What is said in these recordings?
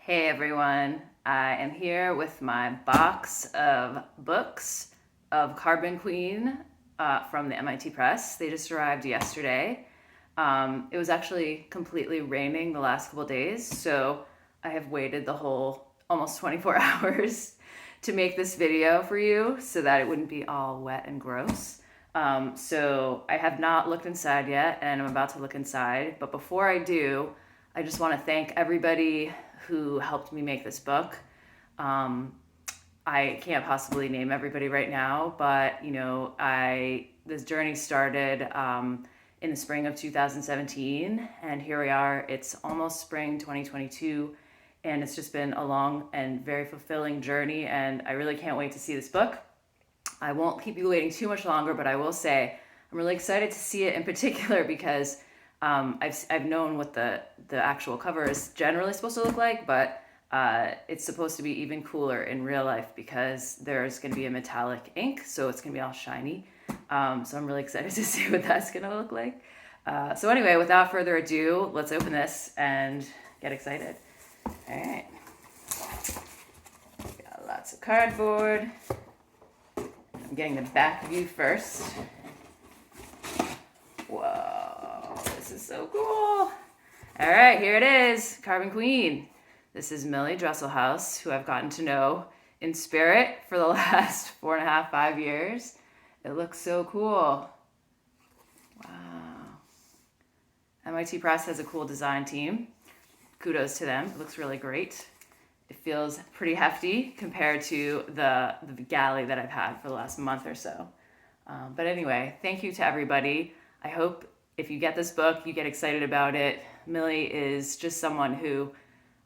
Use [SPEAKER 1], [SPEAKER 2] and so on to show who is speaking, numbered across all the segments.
[SPEAKER 1] Hey everyone, I am here with my box of books of Carbon Queen from the MIT Press. They just arrived yesterday. It was actually completely raining the last couple days, so I have waited the whole almost 24 hours to make this video for you so that it wouldn't be all wet and gross. So I have not looked inside yet, and I'm about to look inside. But before I do, I just want to thank everybody who helped me make this book. I can't possibly name everybody right now, but this journey started in the spring of 2017, and here we are. It's almost spring 2022, and it's just been a long and very fulfilling journey, and I really can't wait to see this book. I won't keep you waiting too much longer, but I will say I'm really excited to see it in particular because I've known what the actual cover is generally supposed to look like, but it's supposed to be even cooler in real life because there's going to be a metallic ink, so it's going to be all shiny. So I'm really excited to see what that's going to look like. So anyway, without further ado, let's open this and get excited. All right. Got lots of cardboard. I'm getting the back view first. Whoa, this is so cool. All right, here it is, Carbon Queen. This is Mildred Dresselhaus, who I've gotten to know in spirit for the last 4.5, 5 years. It looks so cool. Wow. MIT Press has a cool design team. Kudos to them. It looks really great. It feels pretty hefty compared to the galley that I've had for the last month or so. But anyway, thank you to everybody. I hope if you get this book, you get excited about it. Millie is just someone who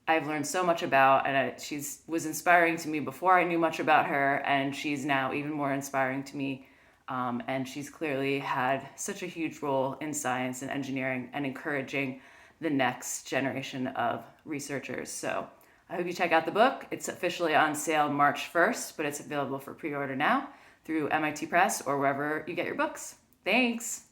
[SPEAKER 1] I've learned so much about, and she was inspiring to me before I knew much about her, and she's now even more inspiring to me. And she's clearly had such a huge role in science and engineering and encouraging the next generation of researchers. So I hope you check out the book. It's officially on sale March 1st, but it's available for pre-order now through MIT Press or wherever you get your books. Thanks.